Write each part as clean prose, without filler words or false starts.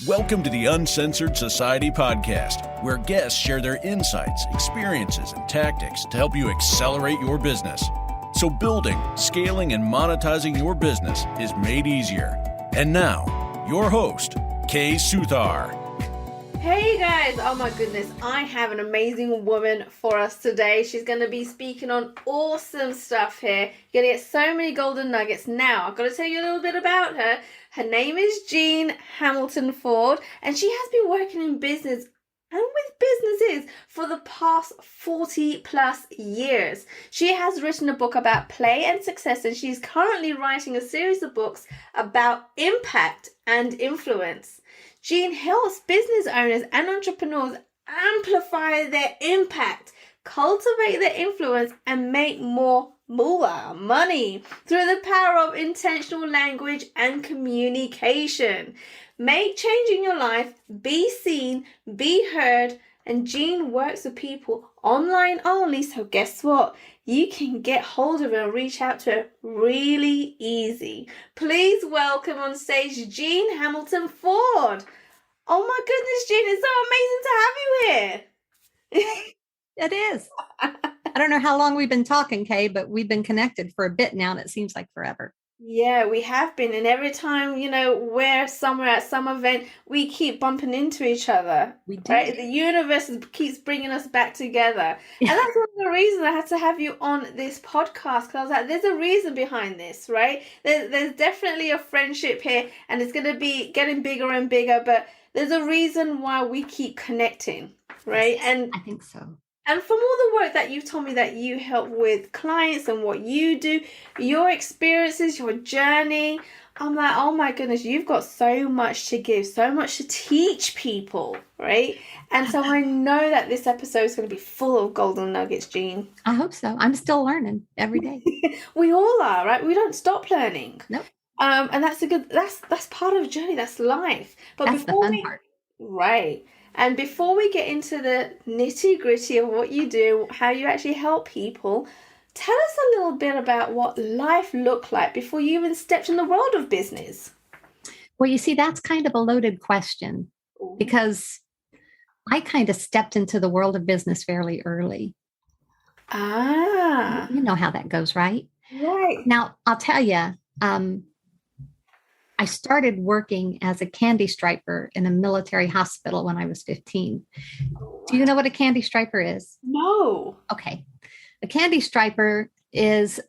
Welcome to the Uncensored Society podcast, where guests share their insights, experiences, and tactics to help you accelerate your business. So building, scaling, and monetizing your business is made easier. And now, your host, Kay Suthar. Hey guys, oh my goodness, I have an amazing woman for us today. She's going to be speaking on awesome stuff here. You're going to get so many golden nuggets. Now, I've got to tell you a little bit about her. Her name is Jean Hamilton-Fford, and she has been working in business and with businesses for the past 40 plus years. She has written a book about play and success, and she's currently writing a series of books about impact and influence. Jean helps business owners and entrepreneurs amplify their impact, cultivate their influence, and make more moolah, money, through the power of intentional language and communication. Make change in your life, be seen, be heard, and Jean works with people online only, so guess what? You can get hold of her and reach out to her really easy. Please welcome on stage Jean Hamilton-Fford. Oh my goodness, Jean, it's so amazing to have you here. It is. I don't know how long we've been talking, Kay, but we've been connected for a bit now, and it seems like forever. Yeah, we have been. And every time, we're somewhere at some event, we keep bumping into each other. We do. Right? The universe keeps bringing us back together. And that's one of the reasons I had to have you on this podcast. Because I was like, there's a reason behind this, right? There's definitely a friendship here, and it's going to be getting bigger and bigger. But there's a reason why we keep connecting, right? Yes, and I think so. And from all the work that you've told me that you help with clients and what you do, your experiences, your journey, I'm like, oh my goodness, you've got so much to give, so much to teach people, right? And so I know that this episode is going to be full of golden nuggets, Jean. I hope so. I'm still learning every day. We all are, right? We don't stop learning. Nope. And that's part of the journey. That's life. But that's the fun part. Right. And before we get into the nitty-gritty of what you do, how you actually help people, tell us a little bit about what life looked like before you even stepped in the world of business. Well, you see, that's kind of a loaded question because I kind of stepped into the world of business fairly early. Ah. You know how that goes, right? Right. Now, I'll tell you, I started working as a candy striper in a military hospital when I was 15. Do you know what a candy striper is? No. Okay. A candy striper is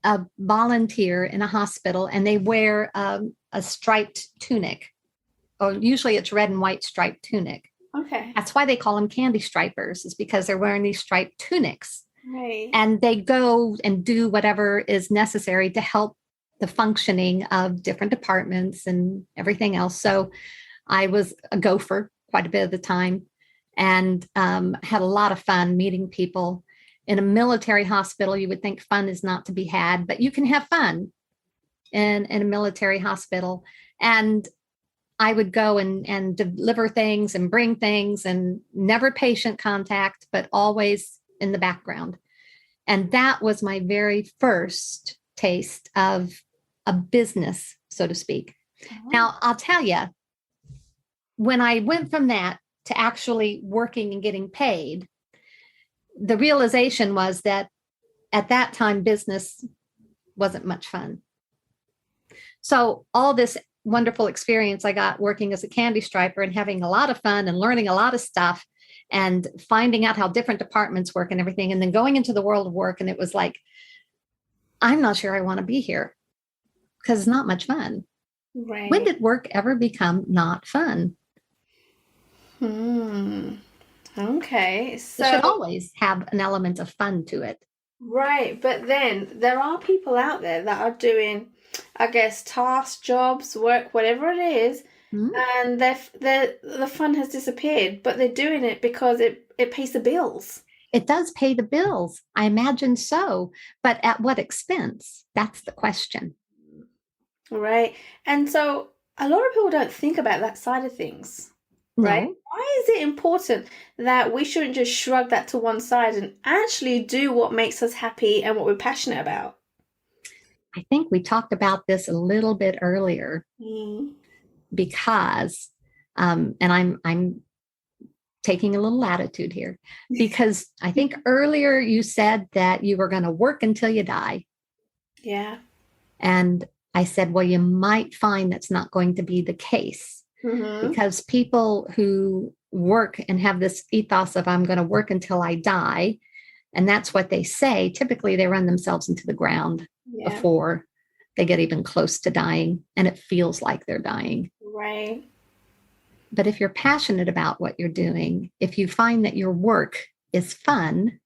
a volunteer in a hospital, and they wear a striped tunic. Or usually it's red and white striped tunic. Okay. That's why they call them candy stripers, is because they're wearing these striped tunics. Right. And they go and do whatever is necessary to help the functioning of different departments and everything else. So I was a gopher quite a bit of the time and had a lot of fun meeting people. In a military hospital, you would think fun is not to be had, but you can have fun in a military hospital. And I would go and deliver things and bring things, and never patient contact, but always in the background. And that was my very first taste of a business, so to speak. Oh. Now, I'll tell you, when I went from that to actually working and getting paid, the realization was that at that time, business wasn't much fun. So all this wonderful experience I got working as a candy striper and having a lot of fun and learning a lot of stuff and finding out how different departments work and everything, and then going into the world of work, and it was like, I'm not sure I want to be here, because it's not much fun. Right. When did work ever become not fun? Okay. So it should always have an element of fun to it. Right. But then there are people out there that are doing, I guess, tasks, jobs, work, whatever it is, and the fun has disappeared, but they're doing it because it pays the bills. It does pay the bills. I imagine so. But at what expense? That's the question. Right. And so a lot of people don't think about that side of things, right? No. Why is it important that we shouldn't just shrug that to one side and actually do what makes us happy and what we're passionate about? I think we talked about this a little bit earlier because And I'm taking a little latitude here because I think earlier you said that you were going to work until you die. Yeah. And I said, well, you might find that's not going to be the case because people who work and have this ethos of I'm going to work until I die, and that's what they say, typically they run themselves into the ground before they get even close to dying, and it feels like they're dying. Right. But if you're passionate about what you're doing, if you find that your work is fun,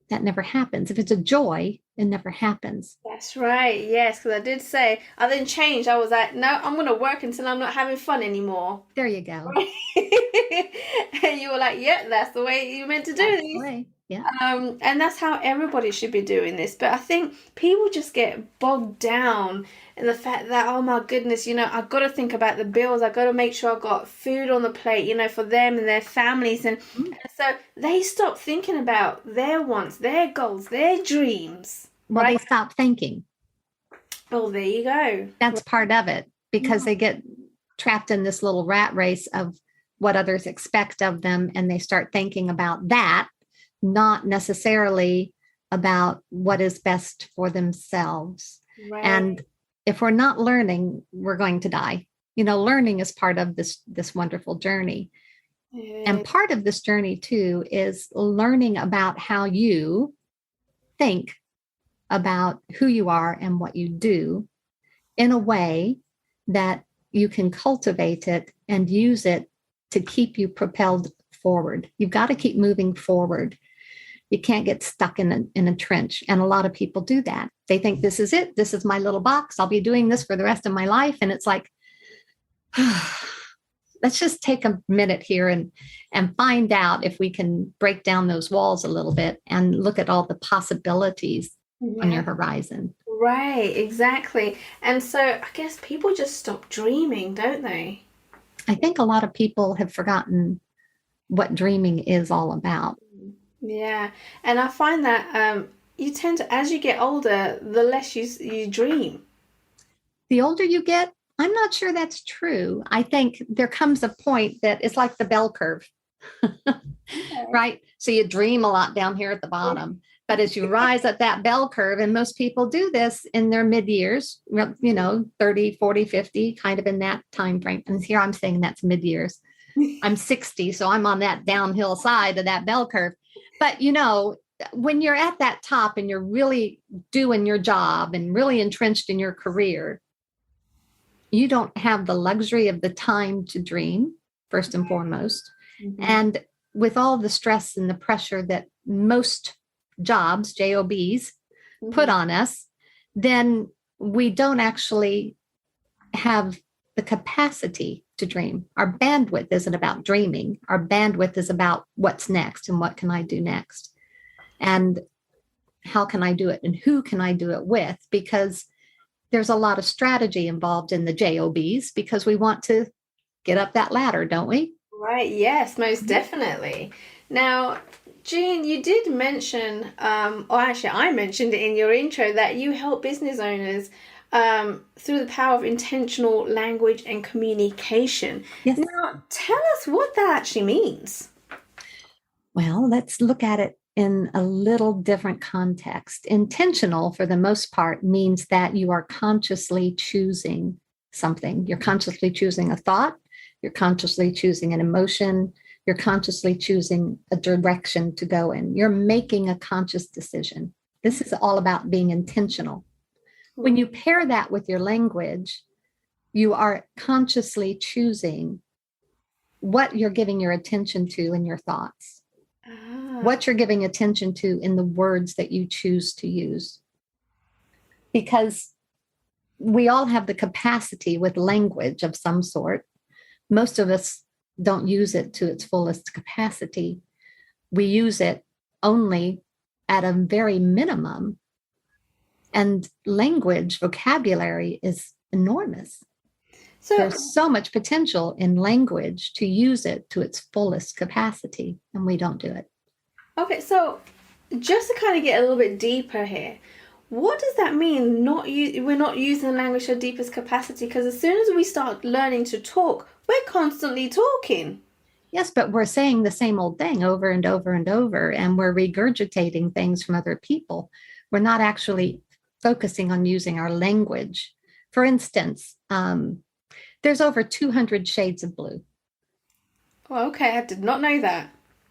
that never happens. If it's a joy, it never happens. That's right. Yes, because I did say, I didn't change. I was like, no, I'm going to work until I'm not having fun anymore. There you go. And you were like, yeah, that's the way you meant to do this. Yeah. And that's how everybody should be doing this. But I think people just get bogged down in the fact that, oh my goodness, I've got to think about the bills. I've got to make sure I've got food on the plate, for them and their families. And so they stop thinking about their wants, their goals, their dreams. Well, right? They stop thinking. Oh, there you go. That's part of it because they get trapped in this little rat race of what others expect of them. And they start thinking about that, not necessarily about what is best for themselves. Right. And if we're not learning, we're going to die. Learning is part of this wonderful journey. And part of this journey too is learning about how you think about who you are and what you do in a way that you can cultivate it and use it to keep you propelled forward. You've got to keep moving forward. You can't get stuck in a trench. And a lot of people do that. They think this is it. This is my little box. I'll be doing this for the rest of my life. And it's like, let's just take a minute here and find out if we can break down those walls a little bit and look at all the possibilities on your horizon. Right, exactly. And so I guess people just stop dreaming, don't they? I think a lot of people have forgotten what dreaming is all about. Yeah. And I find that you tend to, as you get older, the less you dream. The older you get, I'm not sure that's true. I think there comes a point that it's like the bell curve, right? So you dream a lot down here at the bottom. But as you rise up that bell curve, and most people do this in their mid-years, 30, 40, 50, kind of in that time frame. And here I'm saying that's mid-years. I'm 60, so I'm on that downhill side of that bell curve. But, when you're at that top and you're really doing your job and really entrenched in your career, you don't have the luxury of the time to dream, first and foremost. And with all the stress and the pressure that most jobs, JOBs, put on us, then we don't actually have the capacity to dream. Our bandwidth isn't about dreaming. Our bandwidth is about what's next and what can I do next? And how can I do it? And who can I do it with? Because there's a lot of strategy involved in the JOBs because we want to get up that ladder, don't we? Right. Yes, most definitely. Now, Jean, you did mention, or actually I mentioned it in your intro, that you help business owners through the power of intentional language and communication. Yes. Now, tell us what that actually means. Well, let's look at it in a little different context. Intentional, for the most part, means that you are consciously choosing something. You're consciously choosing a thought. You're consciously choosing an emotion. You're consciously choosing a direction to go in. You're making a conscious decision. This is all about being intentional. When you pair that with your language, you are consciously choosing what you're giving your attention to in your thoughts, what you're giving attention to in the words that you choose to use. Because we all have the capacity with language of some sort. Most of us don't use it to its fullest capacity. We use it only at a very minimum. And language, vocabulary is enormous. So there's so much potential in language to use it to its fullest capacity, and we don't do it. Okay, so just to kind of get a little bit deeper here, what does that mean? We're not using the language to the deepest capacity? Because as soon as we start learning to talk, we're we're constantly talking. Yes, but we're saying the same old thing over and over and over, and we're regurgitating things from other people. We're not actually focusing on using our language. For instance, there's over 200 shades of blue. Well, okay, I did not know that.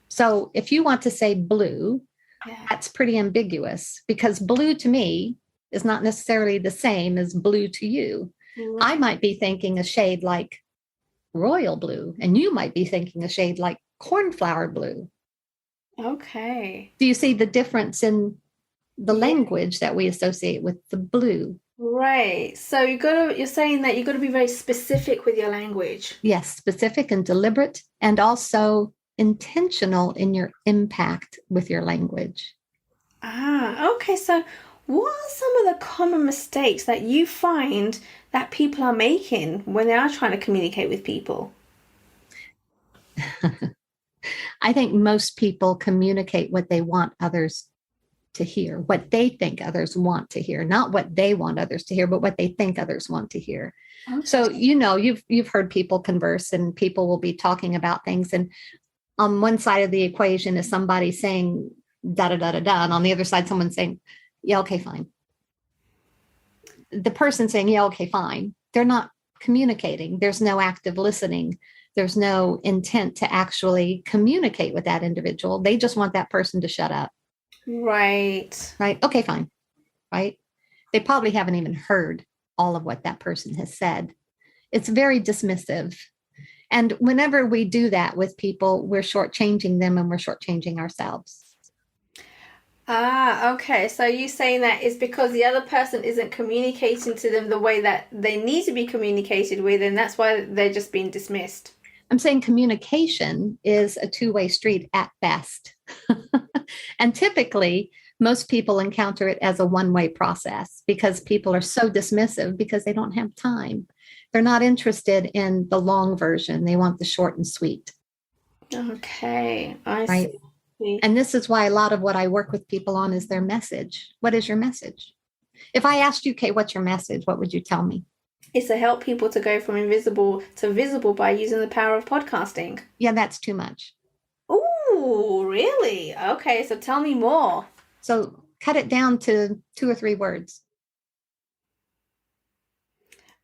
So if you want to say blue, that's pretty ambiguous, because blue to me is not necessarily the same as blue to you. Right. I might be thinking a shade like royal blue, and you might be thinking a shade like cornflower blue. Okay. Do you see the difference in the language that we associate with the blue? Right. So you're saying that you got to be very specific with your language. Yes, specific and deliberate, and also intentional in your impact with your language. Okay. So what are some of the common mistakes that you find that people are making when they are trying to communicate with people? I think most people communicate what they want others to hear, what they think others want to hear, not what they want others to hear, but what they think others want to hear. Okay. So, you've heard people converse, and people will be talking about things. And on one side of the equation is somebody saying da da da da da, and on the other side, someone's saying, yeah, okay, fine. The person saying, yeah, okay, fine, they're not communicating. There's no active listening. There's no intent to actually communicate with that individual. They just want that person to shut up. Right. Right. Okay, fine. Right. They probably haven't even heard all of what that person has said. It's very dismissive. And whenever we do that with people, we're shortchanging them, and we're shortchanging ourselves. Okay. So you saying that it's because the other person isn't communicating to them the way that they need to be communicated with, and that's why they're just being dismissed. I'm saying communication is a two-way street at best. And typically, most people encounter it as a one-way process, because people are so dismissive because they don't have time. They're not interested in the long version. They want the short and sweet. Okay. I Right. see. And this is why a lot of what I work with people on is their message. What is your message? If I asked you, Kay, what's your message? What would you tell me? It's to help people to go from invisible to visible by using the power of podcasting. Yeah, that's too much. Ooh, really? Okay, so tell me more. So cut it down to 2 or 3 words.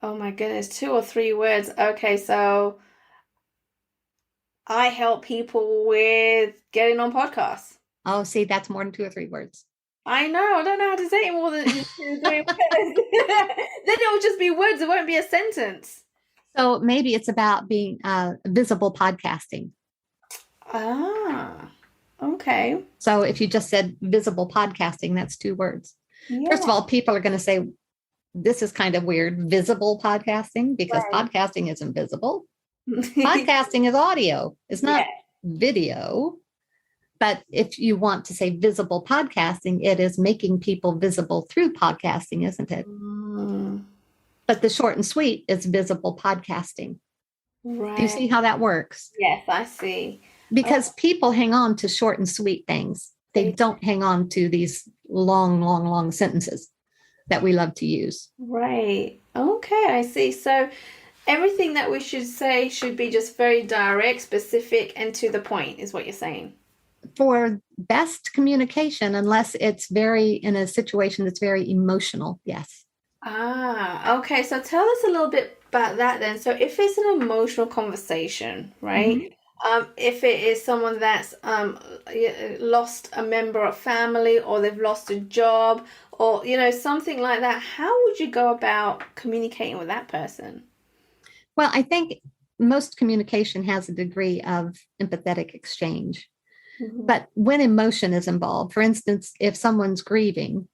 Oh my goodness, 2 or 3 words. Okay, so I help people with getting on podcasts. Oh, see, that's more than 2 or 3 words. I know, I don't know how to say it more than 2 or 3 words. Then it will just be words, it won't be a sentence. So maybe it's about being visible podcasting. Okay. So if you just said visible podcasting, that's 2 words. Yeah. First of all, people are going to say, this is kind of weird, visible podcasting, because podcasting isn't visible. Podcasting is audio. It's not video. But if you want to say visible podcasting, it is making people visible through podcasting, isn't it? But the short and sweet is visible podcasting. Right. Do you see how that works? Yes, I see. Because people hang on to short and sweet things. They don't hang on to these long sentences that we love to use. Right. Okay, I see. So everything that we should say should be just very direct, specific, and to the point, is what you're saying. For best communication, unless it's in a situation that's very emotional, yes. Okay. So tell us a little bit about that then. So if it's an emotional conversation, right? Mm-hmm. If it is someone that's lost a member of family, or they've lost a job, or something like that, how would you go about communicating with that person? Well, I think most communication has a degree of empathetic exchange. Mm-hmm. But when emotion is involved, for instance, if someone's grieving,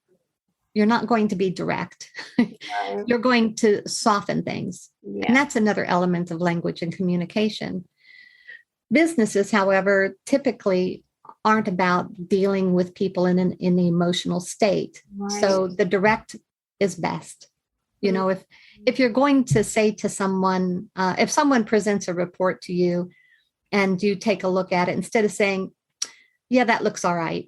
you're not going to be direct. You're going to soften things. Yeah. And that's another element of language and communication. Businesses, however, typically aren't about dealing with people in an emotional state. Right. So the direct is best. If you're going to say to someone, if someone presents a report to you and you take a look at it, instead of saying, yeah, that looks all right,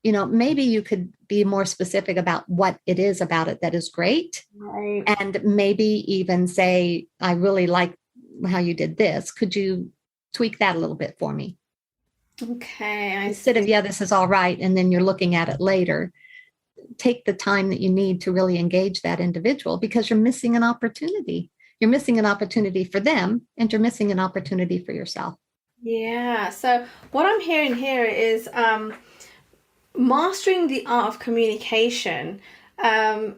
maybe you could be more specific about what it is about it that is great. Right. And maybe even say, I really like how you did this. Could you tweak that a little bit for me? Okay, I Instead of, see. yeah, this is all right. And then you're looking at it later. Take the time that you need to really engage that individual, because you're missing an opportunity. You're missing an opportunity for them, and you're missing an opportunity for yourself. Yeah. So what I'm hearing here is mastering the art of communication. Um,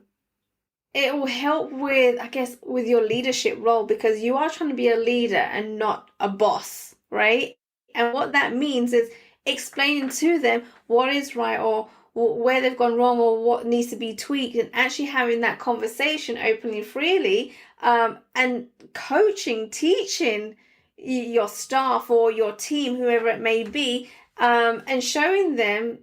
it will help with, I guess, with your leadership role, because you are trying to be a leader and not a boss, right? And what that means is explaining to them what is right, or where they've gone wrong, or what needs to be tweaked, and actually having that conversation openly, freely, and coaching, teaching your staff or your team, whoever it may be, and showing them,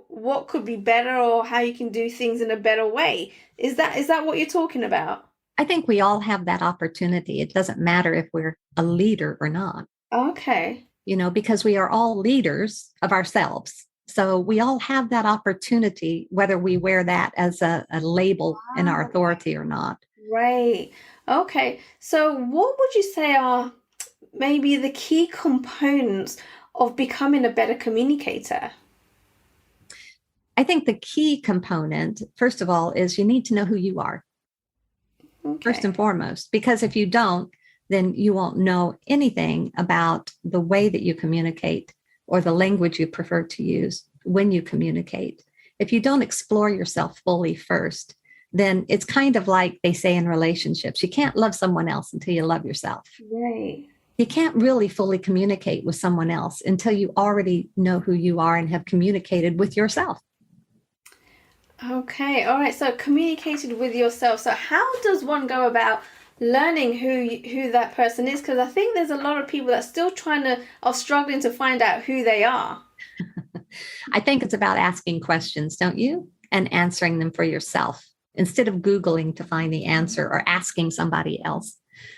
what could be better, or how you can do things in a better way. Is that what you're talking about? I think we all have that opportunity. It doesn't matter if we're a leader or not, Okay. because we are all leaders of ourselves. So we all have that opportunity, whether we wear that as a label in our authority or not. Right. Okay. So what would you say are maybe the key components of becoming a better communicator? I think the key component, first of all, is you need to know who you are, first Okay. and foremost, because if you don't, then you won't know anything about the way that you communicate or the language you prefer to use when you communicate. If you don't explore yourself fully first, then it's kind of like they say in relationships, you can't love someone else until you love yourself. Right. You can't really fully communicate with someone else until you already know who you are and have communicated with yourself. Okay. All right. So communicated with yourself. So how does one go about learning who that person is? Because I think there's a lot of people that still are struggling to find out who they are. I think it's about asking questions, don't you? And answering them for yourself instead of Googling to find the answer or asking somebody else.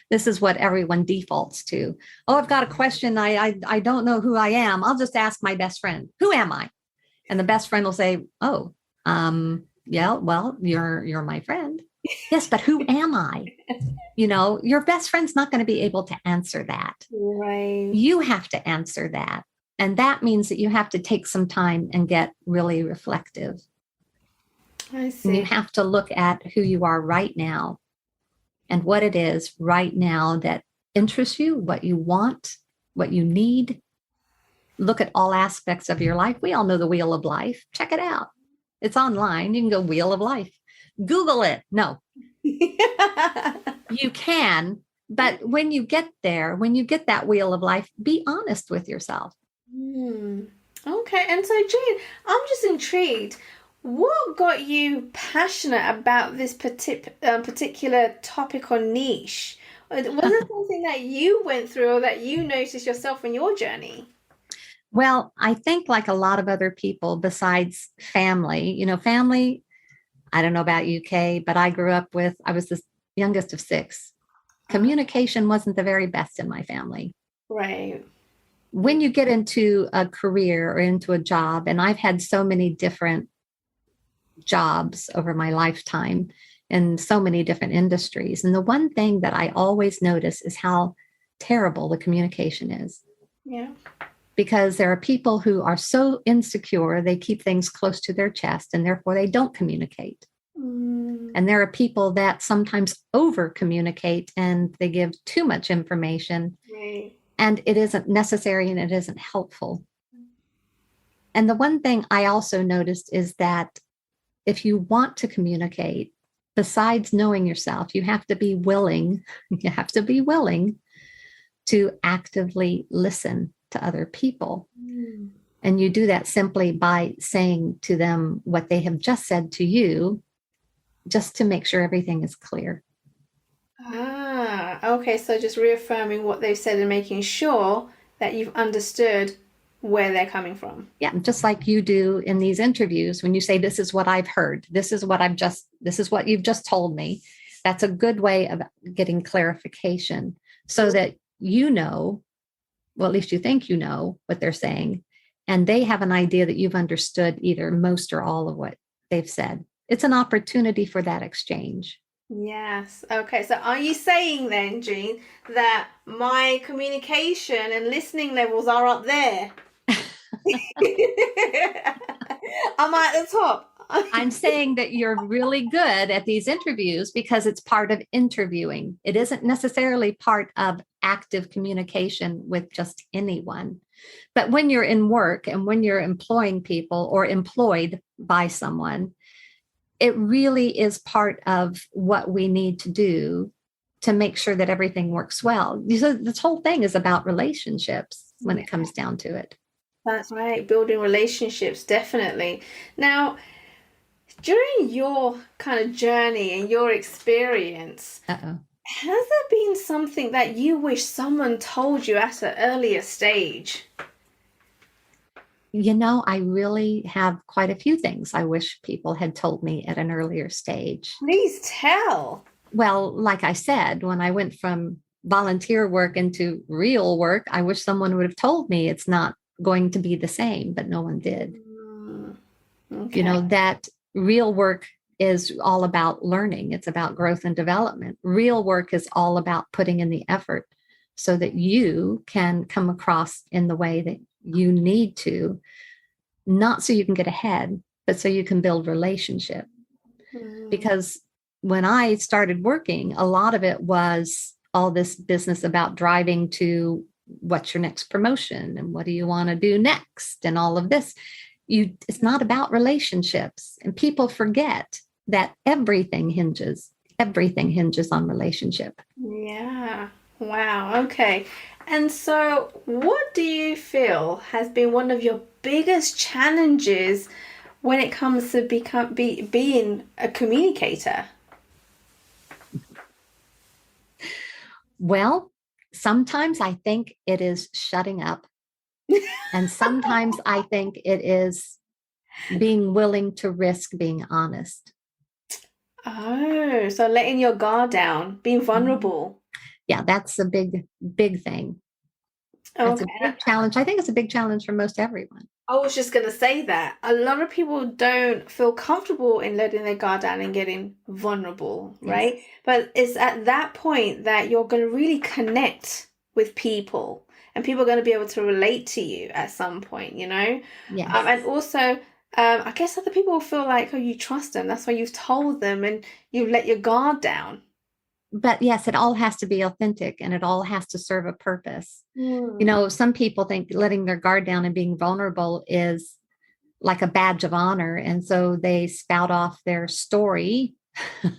This is what everyone defaults to. Oh, I've got a question. I don't know who I am. I'll just ask my best friend. Who am I? And the best friend will say, oh, yeah, well, you're my friend. Yes, but who am I? Your best friend's not going to be able to answer that. Right. You have to answer that. And that means that you have to take some time and get really reflective. I And you see. have to look at who you are right now and what it is right now that interests you, what you want, what you need. Look at all aspects of your life. We all know the Wheel of Life. Check it out. It's online. You can go Wheel of Life. Google it. No, you can. But when you get there, when you get that Wheel of Life, be honest with yourself. Okay, and so Jane, I'm just intrigued. What got you passionate about this particular topic or niche? Was it something that you went through, or that you noticed yourself in your journey? Well, I think like a lot of other people besides family, family, I don't know about UK, but I was the youngest of six. Communication wasn't the very best in my family. Right. When you get into a career or into a job, and I've had so many different jobs over my lifetime in so many different industries. And the one thing that I always notice is how terrible the communication is. Yeah. Because there are people who are so insecure, they keep things close to their chest and therefore they don't communicate. And there are people that sometimes over communicate and they give too much information. Right. And it isn't necessary and it isn't helpful. And the one thing I also noticed is that if you want to communicate, besides knowing yourself, you have to be willing to actively listen to other people. And you do that simply by saying to them what they have just said to you, just to make sure everything is clear. Okay. So just reaffirming what they've said and making sure that you've understood where they're coming from. Yeah, just like you do in these interviews when you say, this is what I've heard, this is what you've just told me. That's a good way of getting clarification so that well, at least you think you know what they're saying, and they have an idea that you've understood either most or all of what they've said. It's an opportunity for that exchange. Yes. Okay. So are you saying then, Jean, that my communication and listening levels are up there? Am I at the top? I'm saying that you're really good at these interviews because it's part of interviewing. It isn't necessarily part of active communication with just anyone. But when you're in work and when you're employing people or employed by someone, it really is part of what we need to do to make sure that everything works well. So this whole thing is about relationships when it comes down to it. That's right. Building relationships, definitely. Now, during your kind of journey and your experience, Uh-oh. has there been something that you wish someone told you at an earlier stage? I really have quite a few things I wish people had told me at an earlier stage. Please tell. Well, like I said, when I went from volunteer work into real work, I wish someone would have told me it's not going to be the same, but no one did. Okay. That real work is all about learning. It's about growth and development. Real work is all about putting in the effort so that you can come across in the way that you need to, not so you can get ahead, but so you can build relationship. Because when I started working, a lot of it was all this business about driving to what's your next promotion and what do you want to do next and all of this. It's not about relationships, and people forget that everything hinges on relationship. Yeah. Wow. Okay. And so, what do you feel has been one of your biggest challenges when it comes to being a communicator? Well, sometimes I think it is shutting up, and sometimes I think it is being willing to risk being honest. Oh, so letting your guard down, being vulnerable. Yeah, that's a big thing. That's a Okay. big challenge. I think it's a big challenge for most everyone. I was just going to say that a lot of people don't feel comfortable in letting their guard down and getting vulnerable, Yes. right? But it's at that point that you're going to really connect with people, and people are going to be able to relate to you at some point, Yes. And also, I guess other people will feel like, oh, you trust them. That's why you've told them and you've let your guard down. But yes, it all has to be authentic and it all has to serve a purpose. Some people think letting their guard down and being vulnerable is like a badge of honor. And so they spout off their story Oh,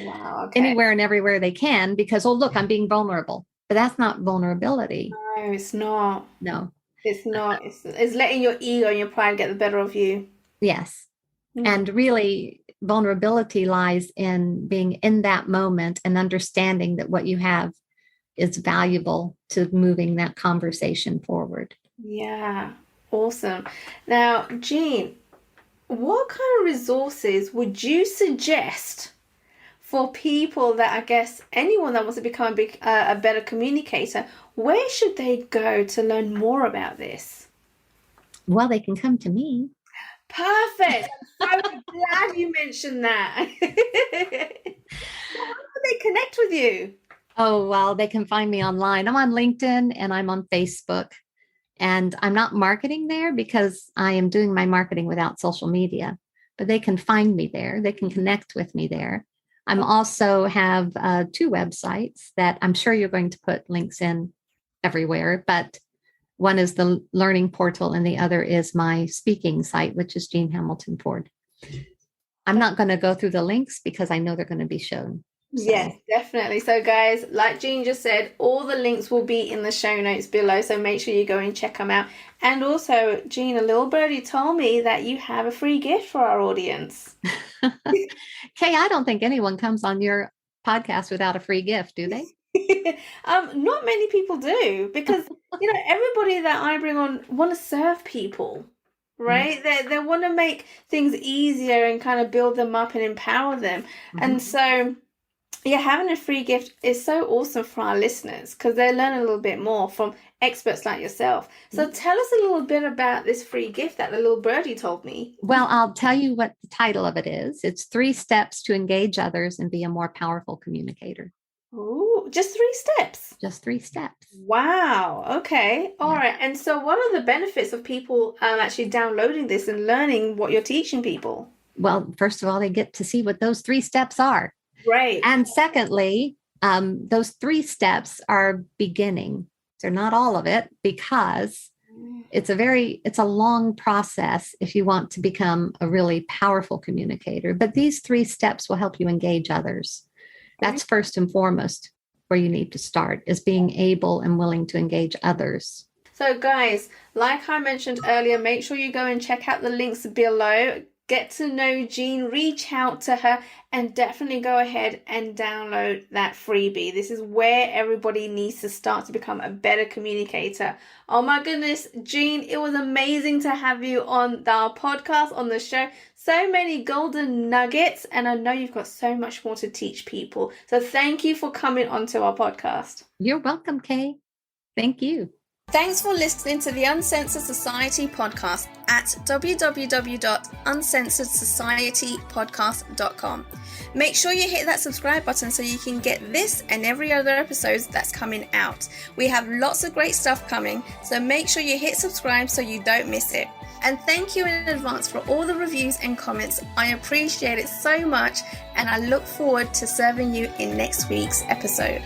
wow. Okay. anywhere and everywhere they can because, oh, look, I'm being vulnerable. But that's not vulnerability. No, it's not. No. It's not. It's letting your ego and your pride get the better of you. Yes. And really, vulnerability lies in being in that moment and understanding that what you have is valuable to moving that conversation forward. Yeah, awesome. Now, Jean, what kind of resources would you suggest for people that I guess anyone that wants to become a better communicator? Where should they go to learn more about this? Well, they can come to me. Perfect. I'm so glad you mentioned that. How do they connect with you? Oh, well, they can find me online. I'm on LinkedIn and I'm on Facebook. And I'm not marketing there because I am doing my marketing without social media, but they can find me there. They can connect with me there. I'm also have two websites that I'm sure you're going to put links in everywhere, but one is the learning portal and the other is my speaking site, which is Jean Hamilton-Fford. I'm not going to go through the links because I know they're going to be shown. So. Yes, definitely. So guys, like Jean just said, all the links will be in the show notes below. So make sure you go and check them out. And also, Jean, a little birdie told me that you have a free gift for our audience. Kay, I don't think anyone comes on your podcast without a free gift, do they? Not many people do because, everybody that I bring on want to serve people, right? They want to make things easier and kind of build them up and empower them. And so Yeah, having a free gift is so awesome for our listeners because they learn a little bit more from experts like yourself. So tell us a little bit about this free gift that the little birdie told me. Well, I'll tell you what the title of it is. It's 3 Steps to Engage Others and Be a More Powerful Communicator. Ooh, just 3 steps. Just 3 steps. Wow. Okay. All right. And so what are the benefits of people actually downloading this and learning what you're teaching people? Well, first of all, they get to see what those 3 steps are. Right. And secondly, those 3 steps are beginning. They're not all of it because it's a long process if you want to become a really powerful communicator. But these 3 steps will help you engage others. That's first and foremost where you need to start, is being able and willing to engage others. So guys, like I mentioned earlier, make sure you go and check out the links below. Get to know Jean, reach out to her, and definitely go ahead and download that freebie. This is where everybody needs to start to become a better communicator. Oh my goodness, Jean, it was amazing to have you on our podcast, on the show. So many golden nuggets, and I know you've got so much more to teach people. So thank you for coming onto our podcast. You're welcome, Kay. Thank you. Thanks for listening to the Uncensored Society podcast at www.uncensoredsocietypodcast.com. Make sure you hit that subscribe button so you can get this and every other episode that's coming out. We have lots of great stuff coming, so make sure you hit subscribe so you don't miss it. And thank you in advance for all the reviews and comments. I appreciate it so much, and I look forward to serving you in next week's episode.